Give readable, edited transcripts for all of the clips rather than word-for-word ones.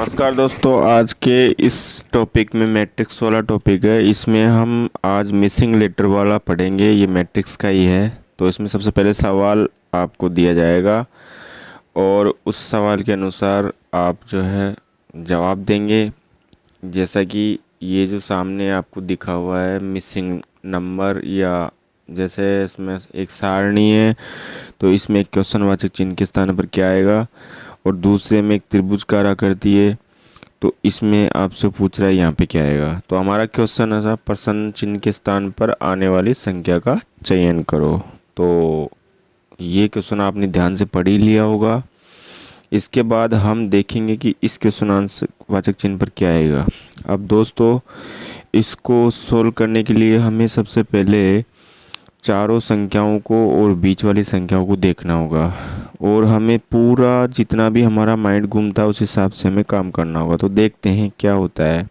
नमस्कार दोस्तों, आज के इस टॉपिक में मैट्रिक्स वाला टॉपिक है। इसमें हम आज मिसिंग लेटर वाला पढ़ेंगे। ये मैट्रिक्स का ही है। तो इसमें सबसे पहले सवाल आपको दिया जाएगा और उस सवाल के अनुसार आप जो है जवाब देंगे। जैसा कि ये जो सामने आपको दिखा हुआ है मिसिंग नंबर, या जैसे इसमें एक सारणी है तो इसमें एक क्वेश्चनवाचक चिन्ह के स्थान पर क्या आएगा, और दूसरे में एक त्रिभुजाकार आकृति है तो इसमें आपसे पूछ रहा है यहाँ पे क्या आएगा। तो हमारा क्वेश्चन है प्रश्न चिन्ह के स्थान पर आने वाली संख्या का चयन करो। तो ये क्वेश्चन आपने ध्यान से पढ़ ही लिया होगा। इसके बाद हम देखेंगे कि इस क्वेश्चनवाचक चिन्ह पर क्या आएगा। अब दोस्तों, इसको सोल्व करने के लिए हमें सबसे पहले चारों संख्याओं को और बीच वाली संख्याओं को देखना होगा, और हमें पूरा जितना भी हमारा माइंड घूमता है उस हिसाब से हमें काम करना होगा। तो देखते हैं क्या होता है।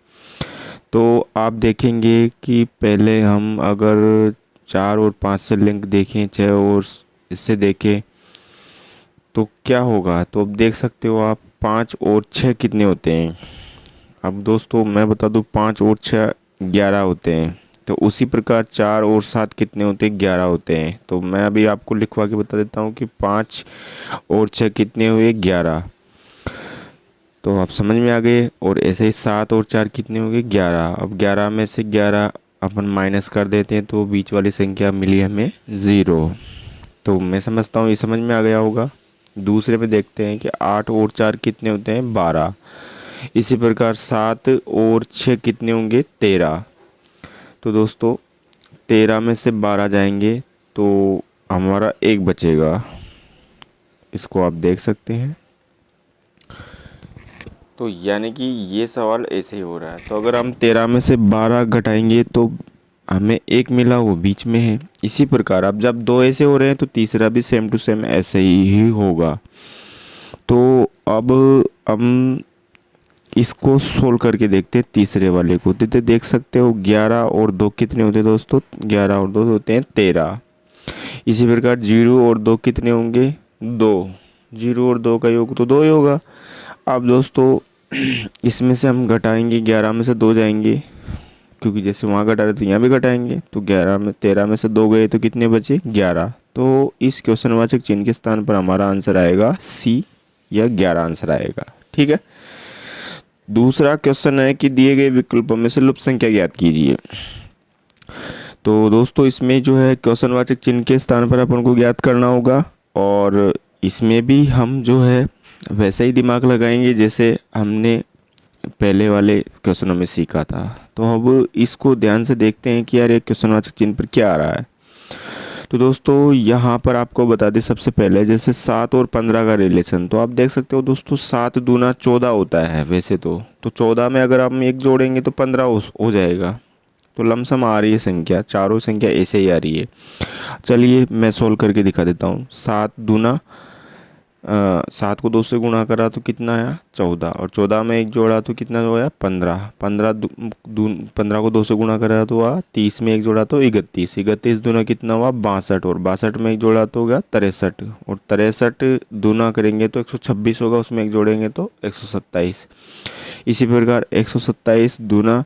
तो आप देखेंगे कि पहले हम अगर 4 और 5 से लिंक देखें, 6 और इससे देखें तो क्या होगा। तो अब देख सकते हो आप 5 और 6 कितने होते हैं। अब दोस्तों मैं बता दूं, 5 और 6 11 होते हैं। तो उसी प्रकार 4 और 7 कितने होते हैं, 11 होते हैं। तो मैं अभी आपको लिखवा के बता देता हूँ कि 5 और 6 कितने हुए, 11। तो आप समझ में आ गए। और ऐसे ही 7 और 4 कितने हो गए, 11। अब 11 में से 11 अपन माइनस कर देते हैं तो बीच वाली संख्या मिली हमें 0। तो मैं समझता हूँ ये समझ में आ गया होगा। दूसरे में देखते हैं कि 8 और 4 कितने होते हैं, 12। इसी प्रकार 7 और 6 कितने होंगे, 13। तो दोस्तों 13 में से 12 जाएंगे तो हमारा 1 बचेगा। इसको आप देख सकते हैं। तो यानी कि ये सवाल ऐसे ही हो रहा है। तो अगर हम 13 में से 12 घटाएंगे तो हमें 1 मिला, वो बीच में है। इसी प्रकार अब जब 2 ऐसे हो रहे हैं तो तीसरा भी सेम टू सेम ऐसे ही होगा। तो अब हम इसको सोल्व करके देखते हैं तीसरे वाले को। तो देख सकते हो 11 और 2 कितने होते हैं दोस्तों, 11 और 2 होते हैं 13। इसी प्रकार 0 और 2 कितने होंगे, 2। 0 और 2 का योग तो 2 ही होगा। अब दोस्तों इसमें से हम घटाएंगे, 11 में से 2 जाएंगे, क्योंकि जैसे वहाँ घटा रहे तो यहाँ भी घटाएंगे। तो 13 में से 2 गए तो कितने बचे, 11। तो इस क्वेश्चनवाचक चिन्ह के स्थान पर हमारा आंसर आएगा सी, या 11 आंसर आएगा। ठीक है। दूसरा क्वेश्चन है कि दिए गए विकल्पों में से लुप्त संख्या ज्ञात कीजिए। तो दोस्तों इसमें जो है क्वेश्चनवाचक चिन्ह के स्थान पर अपन को ज्ञात करना होगा, और इसमें भी हम जो है वैसे ही दिमाग लगाएंगे जैसे हमने पहले वाले क्वेश्चनों में सीखा था। तो अब इसको ध्यान से देखते हैं कि यार ये क्वेश्चनवाचक चिन्ह पर क्या आ रहा है। तो दोस्तों यहाँ पर आपको बता दें सबसे पहले, जैसे 7 और 15 का रिलेशन। तो आप देख सकते हो दोस्तों 7 दूना 14 होता है वैसे तो 14 में अगर हम 1 जोड़ेंगे तो 15 हो जाएगा। तो लमसम आ रही है संख्या, चारों संख्या ऐसे ही आ रही है। चलिए मैं सोल्व करके दिखा देता हूँ। 7 को 2 से गुणा करा तो कितना आया, 14। और 14 में 1 जोड़ा तो कितना हो गया, 15। 15 को 2 से गुणा करा तो हुआ 30 में 1 जोड़ा तो 31। 31 दूना कितना हुआ, 62। और 62 में 1 जोड़ा तो हो गया 63। और 63 दूना करेंगे तो 126 होगा, उसमें 1 जोड़ेंगे तो 127। इसी प्रकार 127 दूना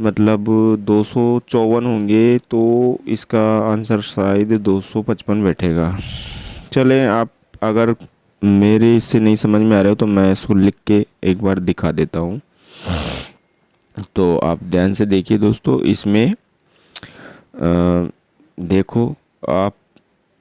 मतलब 254 होंगे, तो इसका आंसर शायद 255 बैठेगा। चलें, आप अगर मेरे इससे नहीं समझ में आ रहा हो तो मैं इसको लिख के एक बार दिखा देता हूँ। तो आप ध्यान से देखिए दोस्तों, इसमें देखो आप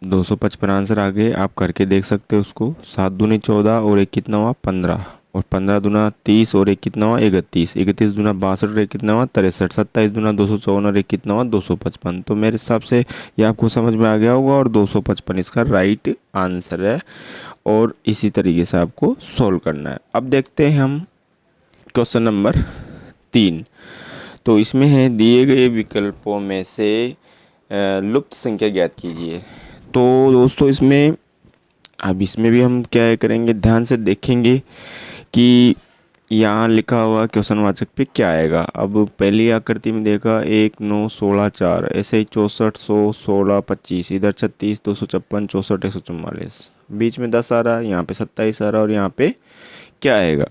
255 आंसर आ गए। आप करके देख सकते हो उसको। 7 दूनी 14 और 1 कितना हुआ, 15। और 15 दूना 30 और 1 कितना हुआ, 31। 31 दूना 62 और 1 कितना हुआ, 63। 27 दूना 254 और 1 कितना हुआ, 255। तो मेरे हिसाब से ये आपको समझ में आ गया होगा, और 255 इसका राइट आंसर है। और इसी तरीके से आपको सोल्व करना है। अब देखते हैं हम क्वेश्चन नंबर 3। तो इसमें है दिए गए विकल्पों में से लुप्त संख्या ज्ञात कीजिए। तो दोस्तों इसमें भी हम क्या करेंगे, ध्यान से देखेंगे कि यहाँ लिखा हुआ क्वेश्चनवाचक पे क्या आएगा। अब पहली आकृति में देखा 1 9 16 4, ऐसे ही 64 100 16 25, इधर 36 256 64 144, बीच में 10 आ रहा है, यहाँ पे 27 आ रहा है, और यहाँ पे क्या आएगा।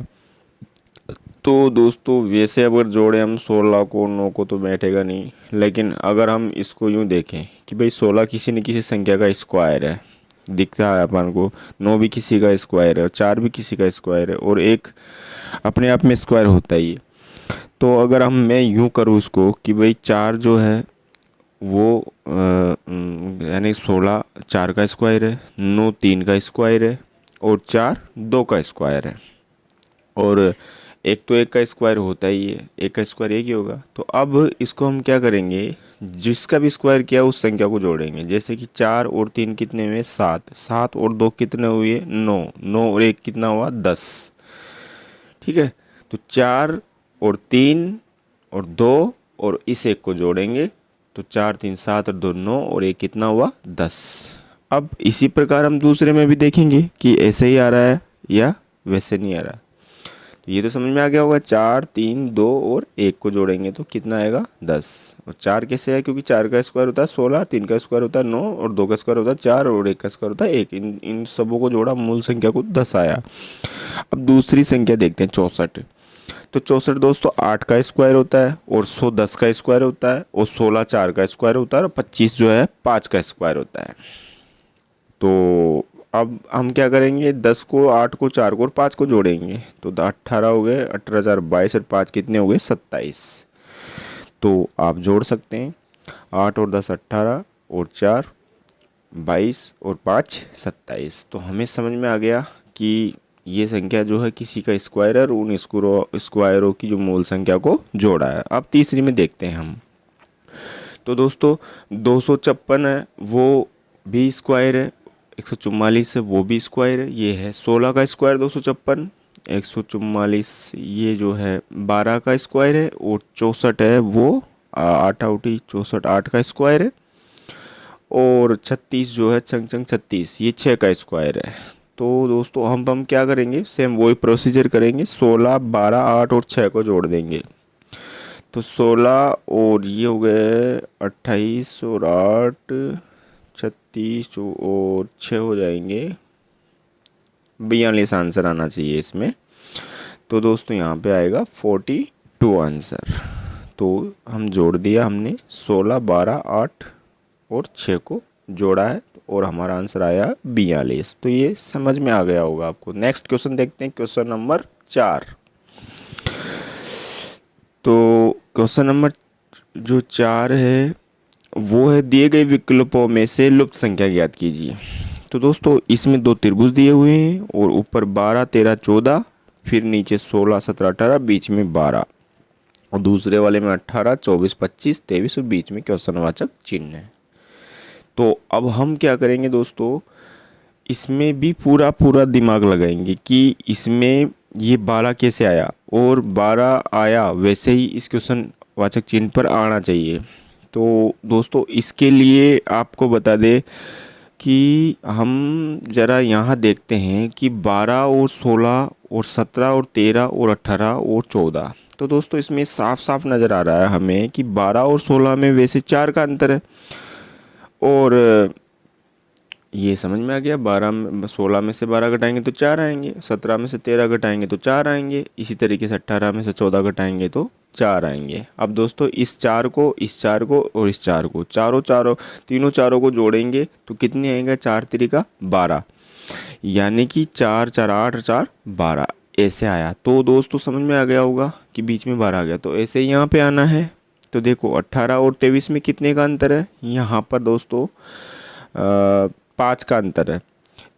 तो दोस्तों वैसे अगर जोड़े हम 16 को 9 को तो बैठेगा नहीं, लेकिन अगर हम इसको यूँ देखें कि भाई 16 किसी न किसी संख्या का स्क्वायर है, दिखता है अपन को, 9 भी किसी का स्क्वायर है और 4 भी किसी का स्क्वायर है और एक अपने आप में स्क्वायर होता ही है। तो अगर मैं यूँ करूँ इसको कि भाई 4 जो है वो यानी 16 4 का स्क्वायर है, 9 3 का स्क्वायर है और 4 2 का स्क्वायर है, और एक तो एक का स्क्वायर होता ही है, एक का स्क्वायर एक ही होगा। तो अब इसको हम क्या करेंगे, जिसका भी स्क्वायर किया उस संख्या को जोड़ेंगे। जैसे कि 4 और 3 कितने हुए 7, 7 और 2 कितने हुए 9, 9 और 1 कितना हुआ 10। ठीक है, तो 4 और 3 और 2 और इस एक को जोड़ेंगे तो 4 3 7 और 2 9 और एक कितना हुआ 10। अब इसी प्रकार हम दूसरे में भी देखेंगे कि ऐसे ही आ रहा है या वैसे नहीं आ रहा। तो ये तो समझ में आ गया होगा, 4 3 2 और 1 को जोड़ेंगे तो कितना आएगा 10। और 4 कैसे है, क्योंकि 4 का स्क्वायर होता है 16, 3 का स्क्वायर होता है 9 और 2 का स्क्वायर होता है 4 और 1 का स्क्वायर होता है 1। इन सबों को जोड़ा, मूल संख्या को 10 आया। अब दूसरी संख्या देखते हैं 64। तो 64 दोस्तों 8 का स्क्वायर होता है और 100 10 का स्क्वायर होता है और 16 4 का स्क्वायर होता है और 25 जो है 5 का स्क्वायर होता है। तो अब हम क्या करेंगे, 10 को 8 को 4 को और 5 को जोड़ेंगे तो 18 हो गए, 18 4 22 और 5 कितने हो गए 27। तो आप जोड़ सकते हैं 8 और 10 18 और 4 22 और 5 27। तो हमें समझ में आ गया कि ये संख्या जो है किसी का स्क्वायर है और उन स्क्वायरों की जो मूल संख्या को जोड़ा है। अब तीसरी में देखते हैं हम। तो दोस्तों 256 है वो भी स्क्वायर है, 144 है वो भी स्क्वायर है। ये है 16 का स्क्वायर 256, 144 ये जो है 12 का स्क्वायर है और 64 है वो 8 आउटी 64 8 का स्क्वायर है और 36 जो है चंग चंग 36 ये 6 का स्क्वायर है। तो दोस्तों हम क्या करेंगे, सेम वही प्रोसीजर करेंगे, 16 12 8 और 6 को जोड़ देंगे। तो 16 और ये हो गए 28 और 8 36 और 6 हो जाएंगे 42 आंसर आना चाहिए इसमें। तो दोस्तों यहाँ पे आएगा 42 आंसर। तो हम जोड़ दिया हमने 16 12 8 और 6 को जोड़ा है और हमारा आंसर आया 42। तो ये समझ में आ गया होगा आपको। नेक्स्ट क्वेश्चन देखते हैं, क्वेश्चन नंबर 4। तो क्वेश्चन नंबर जो 4 है वो है, दिए गए विकल्पों में से लुप्त संख्या ज्ञात कीजिए। तो दोस्तों इसमें दो त्रिभुज दिए हुए हैं और ऊपर 12 13 14, फिर नीचे 16 17 18, बीच में 12 और दूसरे वाले में 18 24 25 23 और बीच में क्वेश्चनवाचक चिन्ह है। तो अब हम क्या करेंगे दोस्तों, इसमें भी पूरा दिमाग लगाएंगे कि इसमें ये 12 कैसे आया, और 12 आया वैसे ही इस क्वेश्चन वाचक चिन्ह पर आना चाहिए। तो दोस्तों इसके लिए आपको बता दें कि हम ज़रा यहाँ देखते हैं कि 12 और 16 और 17 और 13 और 18 और 14। तो दोस्तों इसमें साफ साफ नज़र आ रहा है हमें कि 12 और 16 में वैसे 4 का अंतर है, और ये समझ में आ गया। 16 में से 12 घटाएंगे तो 4 आएंगे, 17 में से 13 घटाएंगे तो 4 आएंगे, इसी तरीके से 18 में से 14 घटाएंगे तो 4 आएंगे। अब दोस्तों इस 4 को, इस 4 को और इस 4 को, तीनों चारों को जोड़ेंगे तो कितने आएंगे, 4 3 12, यानी कि 4 4 8 4 12 ऐसे आया। तो दोस्तों समझ में आ गया होगा कि बीच में 12 आ गया, तो ऐसे ही यहाँ पे आना है। तो देखो 18 और 23 में कितने का अंतर है, यहाँ पर दोस्तों 5 का अंतर है।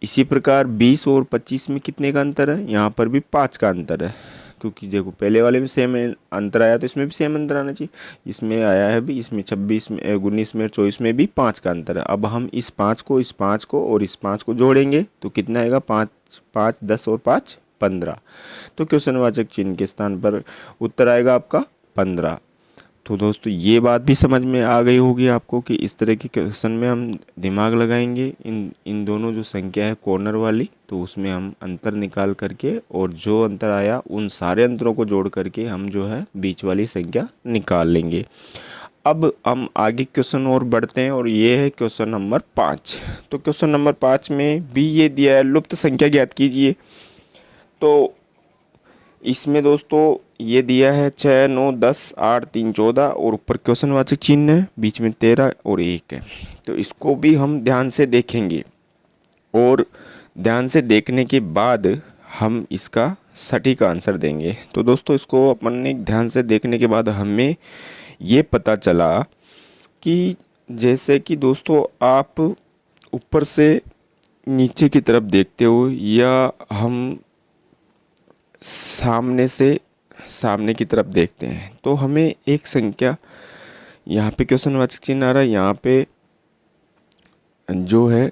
इसी प्रकार 20 और 25 में कितने का अंतर है, यहाँ पर भी 5 का अंतर है, क्योंकि देखो पहले वाले में सेम अंतर आया तो इसमें भी सेम अंतर आना चाहिए। इसमें आया है भी, इसमें 26 में 19 में 24 में भी 5 का अंतर है। अब हम इस 5 को, इस 5 को और इस 5 को जोड़ेंगे तो कितना आएगा, 5 5 10 और 5 15। तो क्वेश्चनवाचक चिन्ह के स्थान पर उत्तर आएगा आपका 15। तो दोस्तों ये बात भी समझ में आ गई होगी आपको कि इस तरह के क्वेश्चन में हम दिमाग लगाएंगे। इन दोनों जो संख्या है कॉर्नर वाली, तो उसमें हम अंतर निकाल करके, और जो अंतर आया उन सारे अंतरों को जोड़ करके हम जो है बीच वाली संख्या निकाल लेंगे। अब हम आगे क्वेश्चन और बढ़ते हैं, और ये है क्वेश्चन नंबर 5। तो क्वेश्चन नंबर 5 में भी ये दिया है, लुप्त संख्या ज्ञात कीजिए। तो इसमें दोस्तों ये दिया है 6, 9, 10, 8, 3, 14 और ऊपर क्वेश्चनवाचक चिन्ह है, बीच में 13 और 1 है। तो इसको भी हम ध्यान से देखेंगे और ध्यान से देखने के बाद हम इसका सटीक आंसर देंगे। तो दोस्तों इसको अपन ने ध्यान से देखने के बाद हमें ये पता चला कि जैसे कि दोस्तों आप ऊपर से नीचे की तरफ देखते हो या हम सामने से सामने की तरफ देखते हैं तो हमें एक संख्या यहाँ पे क्वेश्चनवाचक चिन्ह आ रहा है, यहाँ पे जो है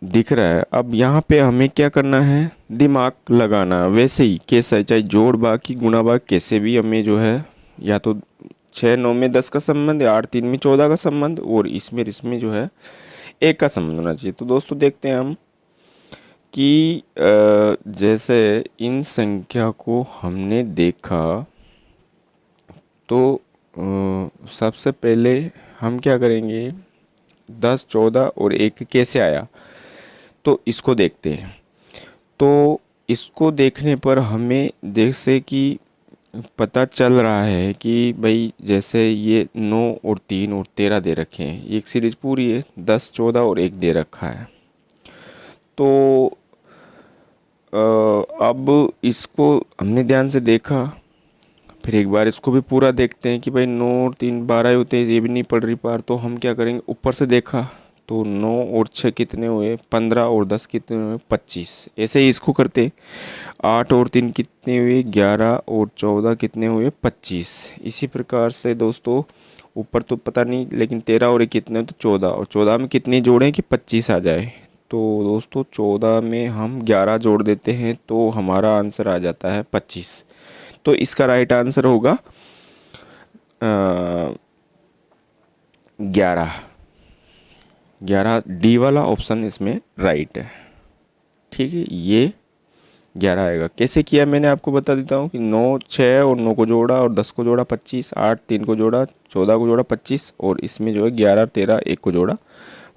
दिख रहा है। अब यहाँ पे हमें क्या करना है, दिमाग लगाना। वैसे ही कैसे, चाहे जोड़ भाग की गुणा भाग कैसे भी हमें जो है या तो 6, 9 में 10 का संबंध, 8, 3 में 14 का संबंध और इसमें जो है 1 का संबंध होना चाहिए। तो दोस्तों देखते हैं हम कि जैसे इन संख्या को हमने देखा तो सबसे पहले हम क्या करेंगे, 10, 14 और 1 कैसे आया तो इसको देखते हैं। तो इसको देखने पर हमें जैसे कि पता चल रहा है कि भाई जैसे ये 9 और 3 और 13 दे रखे हैं, एक सीरीज पूरी है, 10, 14 और 1 दे रखा है। तो अब इसको हमने ध्यान से देखा, फिर एक बार इसको भी पूरा देखते हैं कि भाई 9 और 3 12 होते हैं, ये भी नहीं पड़ रही पार। तो हम क्या करेंगे, ऊपर से देखा तो 9 और 6 कितने हुए, 15 और 10 कितने हुए, 25। ऐसे ही इसको करते, 8 और 3 कितने हुए, 11 और 14 कितने हुए, 25। इसी प्रकार से दोस्तों ऊपर तो पता नहीं, लेकिन 13 और 1 कितने हुए तो 14, और 14 में कितने जोड़ें कि 25 आ जाए। तो दोस्तों 14 में हम 11 जोड़ देते हैं तो हमारा आंसर आ जाता है 25। तो इसका राइट आंसर होगा 11 डी वाला ऑप्शन इसमें राइट है। ठीक है, ये 11 आएगा। कैसे किया मैंने आपको बता देता हूँ कि 9, 6 और 9 को जोड़ा और 10 को जोड़ा 25, 8, 3 को जोड़ा, 14 को जोड़ा 25 और इसमें जो है 11, 13, 1 को जोड़ा,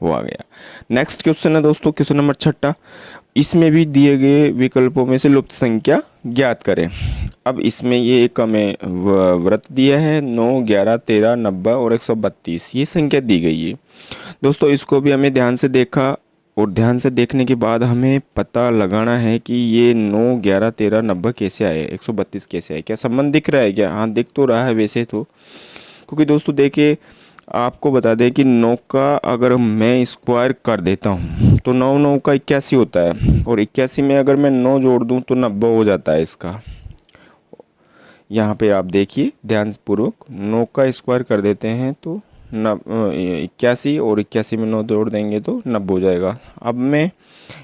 वो आ गया। नेक्स्ट क्वेश्चन है दोस्तों क्वेश्चन नंबर 6। इसमें भी दिए गए विकल्पों में से लुप्त संख्या ज्ञात करें। अब इसमें ये एक हमें व्रत दिया है, 9, 11, 13, 90 और 132 ये संख्या दी गई है। दोस्तों इसको भी हमें ध्यान से देखा और ध्यान से देखने के बाद हमें पता लगाना है कि ये 9, 11, 13, 90 कैसे आए, 132 कैसे आए। क्या संबंध दिख रहा है क्या? हाँ दिख तो रहा है वैसे तो, क्योंकि दोस्तों देखिए आपको बता दें कि 9 का अगर मैं स्क्वायर कर देता हूँ तो 9, 9 का 81 होता है और 81 में अगर मैं 9 जोड़ दूँ तो 90 हो जाता है इसका। यहाँ पे आप देखिए ध्यानपूर्वक, 9 का स्क्वायर कर देते हैं तो 81 और 81 में 9 जोड़ देंगे तो 90 हो जाएगा। अब मैं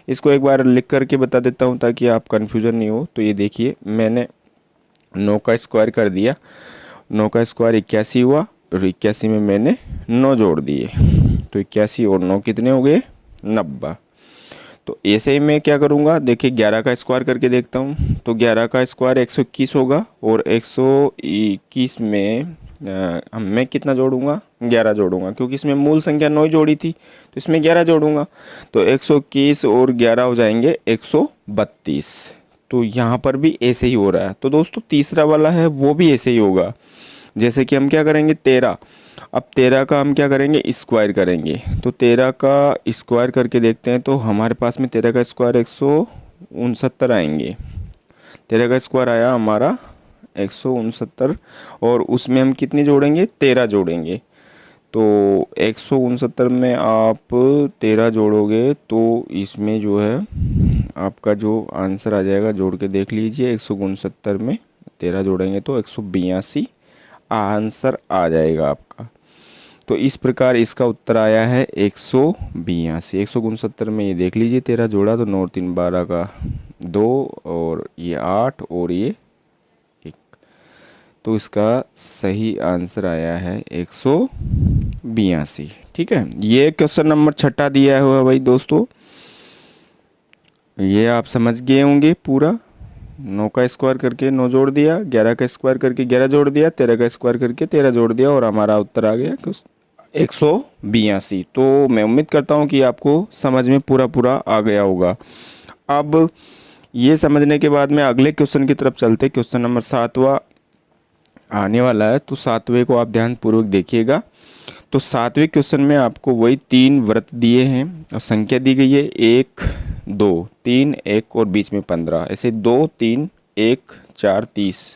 इसको एक बार लिख करके बता देता हूँ ताकि आप कन्फ्यूज़न नहीं हो। तो ये देखिए मैंने 9 का स्क्वायर कर दिया, 9 का स्क्वायर 81 हुआ और 81 में मैंने 9 जोड़ दिए तो 81 और 9 कितने हो गए, 90। तो ऐसे ही मैं क्या करूँगा, देखिए 11 का स्क्वायर करके देखता हूँ तो 11 का स्क्वायर 121 होगा और 121 में मैं कितना जोड़ूंगा, 11 जोड़ूंगा, क्योंकि इसमें मूल संख्या 9 जोड़ी थी तो इसमें 11 जोड़ूंगा। तो 121 और 11 हो जाएंगे 132। तो यहाँ पर भी ऐसे ही हो रहा है। तो दोस्तों तीसरा वाला है वो भी ऐसे ही होगा। जैसे कि हम क्या करेंगे, 13, अब 13 का हम क्या करेंगे, स्क्वायर करेंगे। तो 13 का स्क्वायर करके देखते हैं तो हमारे पास में 13 का स्क्वायर 169 आएंगे। 13 का स्क्वायर आया हमारा 169 और उसमें हम कितनी जोड़ेंगे, 13 जोड़ेंगे। तो 169 में आप 13 जोड़ोगे तो इसमें जो है आपका जो आंसर आ जाएगा, जोड़ के देख लीजिए, 169 में 13 जोड़ेंगे तो 182 आंसर आ जाएगा आपका। तो इस प्रकार इसका उत्तर आया है 182। 169 में ये देख लीजिए 13 जोड़ा तो 9 और 3 12 का 2 और ये 8 और ये 1। तो इसका सही आंसर आया है 182। ठीक है, ये क्वेश्चन नंबर 6 दिया हुआ भाई दोस्तों, ये आप समझ गए होंगे पूरा। 9 का स्क्वायर करके 9 जोड़ दिया, 11 का स्क्वायर करके 11 जोड़ दिया, 13 का स्क्वायर करके 13 जोड़ दिया और हमारा उत्तर आ गया 182। तो मैं उम्मीद करता हूँ कि आपको समझ में पूरा आ गया होगा। अब ये समझने के बाद में अगले क्वेश्चन की तरफ चलते। क्वेश्चन नंबर 7वां आने वाला है, तो 7वें को आप ध्यानपूर्वक देखिएगा। तो 7वें क्वेश्चन में आपको वही 3 व्रत दिए हैं और संख्या दी गई है 1 2 3 1 और बीच में 15, ऐसे 2 3 1 4 30।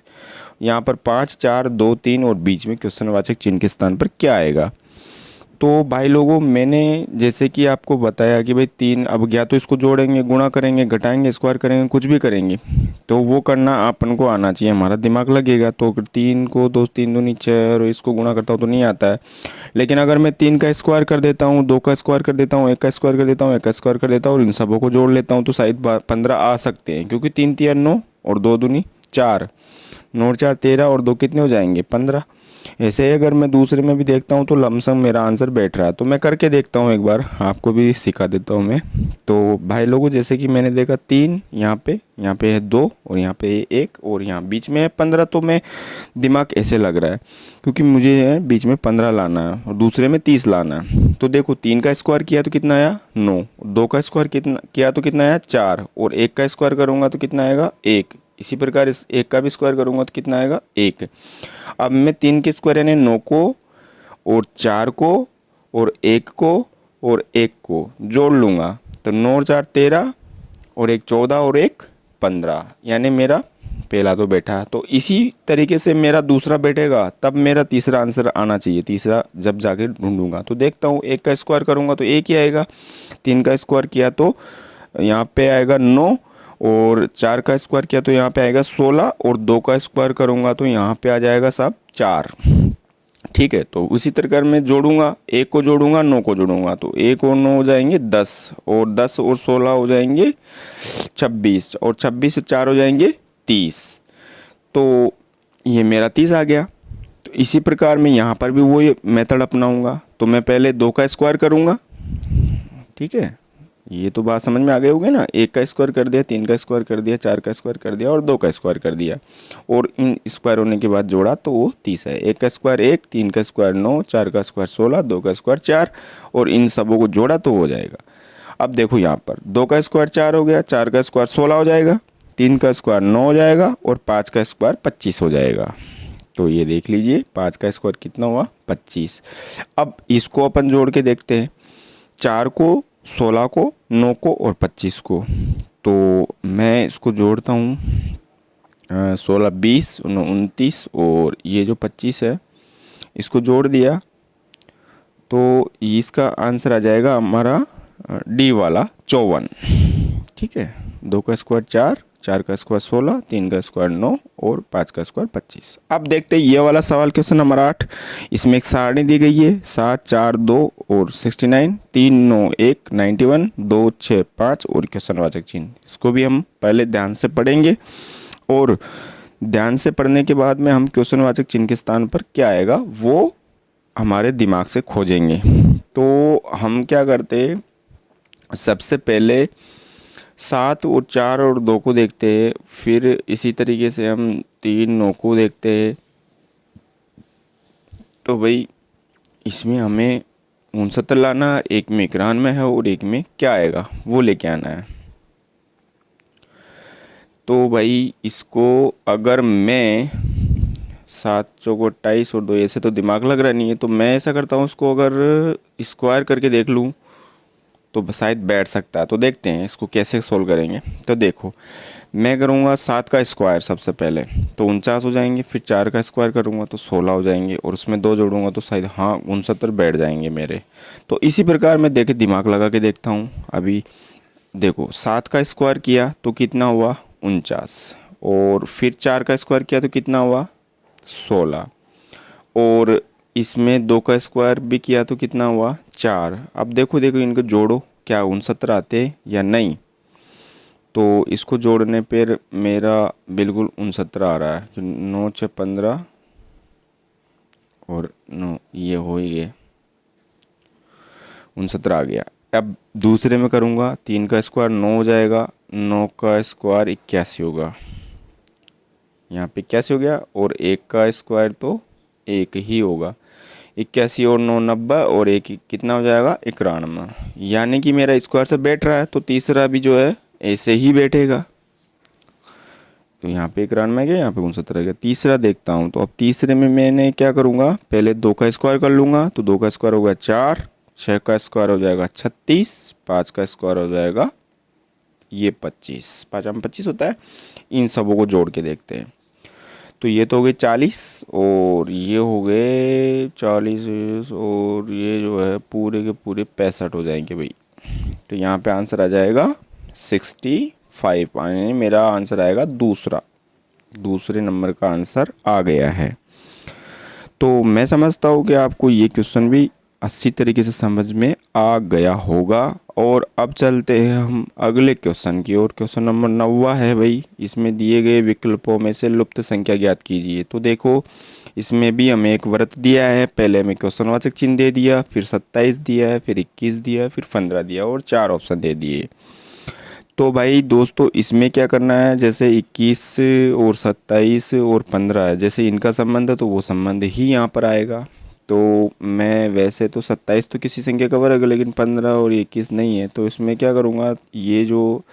यहाँ पर 5 4 2 3 और बीच में क्वेश्चनवाचक चिन्ह के स्थान पर क्या आएगा। तो भाई लोगों, मैंने जैसे कि आपको बताया कि भाई 3, अब या तो इसको जोड़ेंगे, गुणा करेंगे, घटाएंगे, स्क्वायर करेंगे, कुछ भी करेंगे, तो वो करना अपन को आना चाहिए, हमारा दिमाग लगेगा। तो अगर 3 को 2 3 दूनी 6 और इसको गुणा करता हूँ तो नहीं आता है। लेकिन अगर मैं 3 का स्क्वायर कर देता हूँ, 2 का स्क्वायर कर देता हूँ, 1 का स्क्वायर कर देता हूँ, 1 का स्क्वायर कर देता हूँ और इन सबों को जोड़ लेता हूँ तो शायद 15 आ सकते हैं, क्योंकि 3 3 9 और 2 दूनी 4, 9 4 13 और 2 कितने हो जाएंगे 15। ऐसे ही अगर मैं दूसरे में भी देखता हूँ तो लमसम मेरा आंसर बैठ रहा है। तो मैं करके देखता हूँ, एक बार आपको भी सिखा देता हूँ मैं। तो भाई लोगों, जैसे कि मैंने देखा 3 यहाँ पे है 2 और यहाँ पे 1 और यहाँ बीच में है 15, तो मैं दिमाग ऐसे लग रहा है क्योंकि मुझे बीच में 15 लाना है और दूसरे में 30 लाना है। तो देखो 3 का स्क्वायर किया तो कितना आया 9, 2 का स्क्वायर कितना किया तो कितना आया 4 और 1 का स्क्वायर करूँगा तो कितना आएगा 1। इसी प्रकार इस 1 का भी स्क्वायर करूँगा तो कितना आएगा 1। अब मैं 3 के स्क्वायर यानी 9 को और 4 को और 1 को और 1 को जोड़ लूँगा तो 9 और 4 13 और 1 14 और 1 15, यानी मेरा पहला तो बैठा। तो इसी तरीके से मेरा दूसरा बैठेगा, तब मेरा तीसरा आंसर आना चाहिए। तीसरा जब जाके ढूंढूंगा तो देखता हूँ 1 का स्क्वायर करूँगा तो 1 ही आएगा, 3 का स्क्वायर किया तो यहाँ पे आएगा 9 और 4 का स्क्वायर किया तो यहाँ पे आएगा 16 और 2 का स्क्वायर करूँगा तो यहाँ पे आ जाएगा सब 4। ठीक है, तो उसी प्रकार मैं जोड़ूंगा, 1 को जोड़ूंगा 9 को जोड़ूंगा तो 1 और 9 हो जाएंगे 10 और 10 और 16 हो जाएंगे 26 और 26 से 4 हो जाएंगे 30। तो ये मेरा 30 आ गया। तो इसी प्रकार मैं यहाँ पर भी वही मेथड अपनाऊंगा। तो मैं पहले 2 का स्क्वायर करूँगा, ठीक है, ये तो बात समझ में आ गई होगी ना। 1 का स्क्वायर कर दिया, 3 का स्क्वायर कर दिया, 4 का स्क्वायर कर दिया और 2 का स्क्वायर कर दिया और इन स्क्वायर होने के बाद जोड़ा तो वो 30 है। 1 का स्क्वायर 1, 3 का स्क्वायर 9, 4 का स्क्वायर 16, 2 का स्क्वायर 4 और इन सबों को जोड़ा तो हो जाएगा। अब देखो यहाँ पर 2 का स्क्वायर 4 हो गया, 4 का स्क्वायर 16 हो जाएगा, 3 का स्क्वायर 9 हो जाएगा और 5 का स्क्वायर 25 हो जाएगा। तो ये देख लीजिए 5 का स्क्वायर कितना हुआ 25। अब इसको अपन जोड़ के देखते हैं, 4 को, 16 को, 9 को और 25 को। तो मैं इसको जोड़ता हूँ, 16 20 29 और ये जो 25 है इसको जोड़ दिया तो इसका आंसर आ जाएगा हमारा डी वाला 54। ठीक है, 2 का स्क्वायर 4, 4 का स्क्वायर 16, 3 का स्क्वायर 9 और 5 का स्क्वायर 25। अब देखते हैं ये वाला सवाल, क्वेश्चन नंबर 8। इसमें एक सारणी दी गई है 7 4 2 और 69, 3 9 1 91, 2 6 5 और क्वेश्चनवाचक चिन्ह। इसको भी हम पहले ध्यान से पढ़ेंगे और ध्यान से पढ़ने के बाद में हम क्वेश्चनवाचक चिन्ह के स्थान पर क्या आएगा वो हमारे दिमाग से खोजेंगे। तो हम क्या करते, सबसे पहले 7 और 4 और 2 को देखते हैं, फिर इसी तरीके से हम 3 9 को देखते हैं। तो भाई इसमें हमें 69 लाना, एक में 91 है और एक में क्या आएगा वो लेके आना है। तो भाई इसको अगर मैं 7 चौको 28 और 2 ऐसे तो दिमाग लग रहा नहीं है, तो मैं ऐसा करता हूँ इसको अगर स्क्वायर करके देख लूँ तो शायद बैठ सकता है। तो देखते हैं इसको कैसे सोल्व करेंगे। तो देखो मैं करूँगा 7 का स्क्वायर सबसे पहले तो 49 हो जाएंगे, फिर 4 का स्क्वायर करूँगा तो 16 हो जाएंगे और उसमें 2 जोड़ूंगा तो शायद हाँ 69 बैठ जाएंगे मेरे। तो इसी प्रकार मैं देखे दिमाग लगा के देखता हूँ। अभी देखो 7 का स्क्वायर किया तो कितना हुआ 49 और फिर 4 का स्क्वायर किया तो कितना हुआ 16 और इसमें 2 का स्क्वायर भी किया तो कितना हुआ 4। अब देखो इनको जोड़ो क्या 69 आते या नहीं। तो इसको जोड़ने पर मेरा बिल्कुल 69 आ रहा है कि 9 6 15 और 9 ये हो ही गया 69 आ गया। अब दूसरे में करूँगा 3 का स्क्वायर 9 हो जाएगा, 9 का स्क्वायर 81 होगा, यहाँ पे 81 हो गया और 1 का स्क्वायर तो 1 ही होगा, 81 और 9 90 और 1 कितना हो जाएगा 91, यानी कि मेरा स्क्वायर से बैठ रहा है। तो तीसरा भी जो है ऐसे ही बैठेगा। तो यहाँ पे 91 गया, यहाँ पे 69 गया। तीसरा देखता हूँ, तो अब तीसरे में मैंने क्या करूँगा, पहले 2 का स्क्वायर कर लूँगा, तो 2 का स्क्वायर हो गया 4, 6 का स्क्वायर हो जाएगा 36, 5 का स्क्वायर हो जाएगा ये 25, 5 में 25 होता है। इन सबों को जोड़ के देखते हैं, तो ये तो हो गए 40 और ये हो गए 40 और ये जो है पूरे के पूरे 65 हो जाएंगे भाई। तो यहाँ पे आंसर आ जाएगा 65, यानी मेरा आंसर आएगा दूसरे नंबर का आंसर आ गया है। तो मैं समझता हूँ कि आपको ये क्वेश्चन भी अच्छी तरीके से समझ में आ गया होगा। और अब चलते हैं हम अगले क्वेश्चन की ओर। क्वेश्चन नंबर 9 है भाई, इसमें दिए गए विकल्पों में से लुप्त संख्या ज्ञात कीजिए। तो देखो इसमें भी हमें एक वृत्त दिया है, पहले हमें क्वेश्चनवाचक चिन्ह दे दिया, फिर 27 दिया है, फिर 21 दिया, फिर 15 दिया और 4 ऑप्शन दे दिए। तो भाई दोस्तों इसमें क्या करना है, जैसे 21 और 27 और 15 है, जैसे इनका संबंध है तो वो संबंध ही यहाँ पर आएगा। तो मैं वैसे तो 27 तो किसी संख्या का वर्ग है, लेकिन 15 और 21 नहीं है, तो इसमें क्या करूँगा, ये जो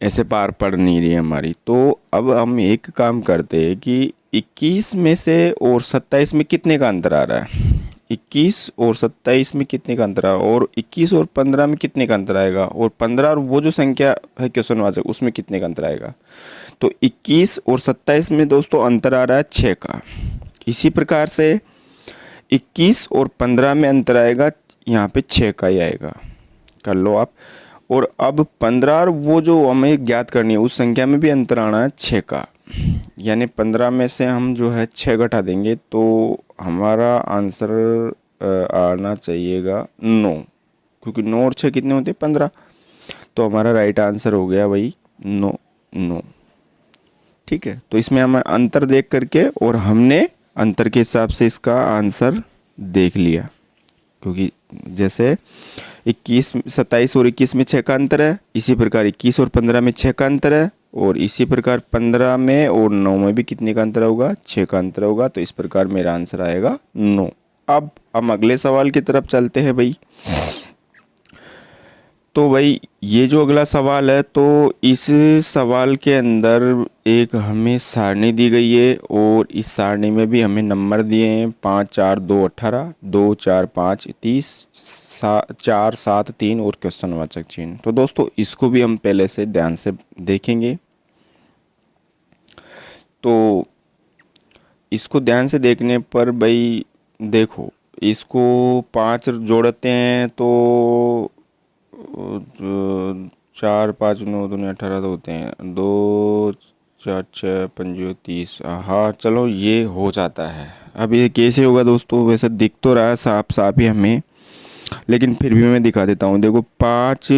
ऐसे पार पड़ नहीं रही है हमारी। तो अब हम एक काम करते हैं कि 21 में से और 27 में कितने का अंतर आ रहा है, 21 और 27 में कितने का अंतर आ रहा है, और 21 और 15 में कितने का अंतर आएगा, और 15 और वो जो संख्या है क्वेश्चनवाचक उसमें कितने का अंतर आएगा। तो 21 और 27 में दोस्तों अंतर आ रहा है 6 का। इसी प्रकार से 21 और 15 में अंतर आएगा, यहाँ पे 6 का ही आएगा, कर लो आप। और अब 15 और वो जो हमें ज्ञात करनी है उस संख्या में भी अंतर आना है 6 का, यानी 15 में से हम जो है 6 घटा देंगे तो हमारा आंसर आना चाहिएगा 9, क्योंकि 9 और 6 कितने होते हैं 15। तो हमारा राइट आंसर हो गया भाई 9। ठीक है, तो इसमें हम अंतर देख करके और हमने अंतर के हिसाब से इसका आंसर देख लिया, क्योंकि जैसे 27 और 21 में 6 का अंतर है, इसी प्रकार 21 और 15 में 6 का अंतर है, और इसी प्रकार 15 में और 9 में भी कितने का अंतर होगा, 6 का अंतर होगा। तो इस प्रकार मेरा आंसर आएगा 9। अब हम अगले सवाल की तरफ चलते हैं भाई। तो भाई ये जो अगला सवाल है, तो इस सवाल के अंदर एक हमें सारणी दी गई है और इस सारणी में भी हमें नंबर दिए हैं 5 4 2 18, 2 4 5 30, 4 7 3 और क्वेश्चनवाचक चिन्ह। तो दोस्तों इसको भी हम पहले से ध्यान से देखेंगे। तो इसको ध्यान से देखने पर भाई देखो, इसको 5 जोड़ते हैं तो 4 5 9 दूनी 18 तो होते हैं, 2 4 6 5 30। हाँ चलो ये हो जाता है। अब ये कैसे होगा दोस्तों, वैसे दिख तो रहा है साफ ही हमें, लेकिन फिर भी मैं दिखा देता हूँ। देखो 5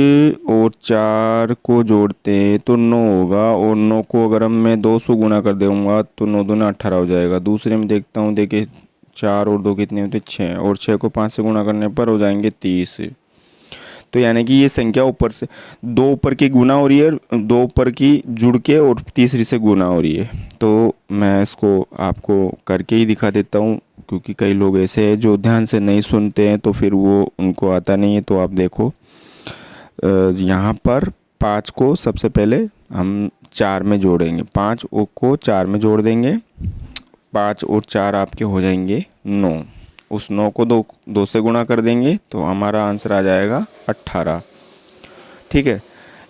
और 4 को जोड़ते हैं तो 9 होगा, और 9 को अगर मैं 2 से गुना कर दूँगा तो 9 दूना 18 हो जाएगा। दूसरे में देखता हूँ, देखिए 4 और 2 कितने होते 6, और 6 को 5 से गुना करने पर हो जाएंगे 30। तो यानी कि ये संख्या ऊपर से 2 ऊपर की गुना हो रही है, 2 ऊपर की जुड़ के और तीसरी से गुना हो रही है। तो मैं इसको आपको करके ही दिखा देता हूँ, क्योंकि कई लोग ऐसे हैं जो ध्यान से नहीं सुनते हैं तो फिर वो उनको आता नहीं है। तो आप देखो यहाँ पर 5 को सबसे पहले हम 4 में जोड़ेंगे, 5 को 4 में जोड़ देंगे, 5 और 4 आपके हो जाएंगे 9। उस 9 को 2 से गुणा कर देंगे तो हमारा आंसर आ जाएगा 18। ठीक है,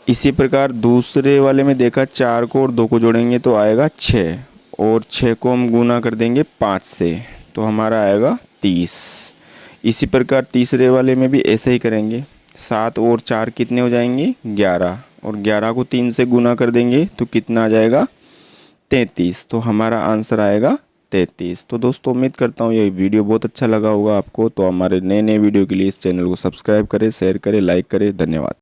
इसी प्रकार दूसरे वाले में देखा 4 को और 2 को जोड़ेंगे तो आएगा 6, और 6 को हम गुना कर देंगे 5 से तो हमारा आएगा 30। इसी प्रकार तीसरे वाले में भी ऐसे ही करेंगे, 7 और 4 कितने हो जाएंगे 11, और 11 को 3 से गुना कर देंगे तो कितना आ जाएगा 33। तो हमारा आंसर आएगा 33। तो दोस्तों उम्मीद करता हूँ ये वीडियो बहुत अच्छा लगा होगा आपको। तो हमारे नए वीडियो के लिए इस चैनल को सब्सक्राइब करें, शेयर करें, लाइक करें। धन्यवाद।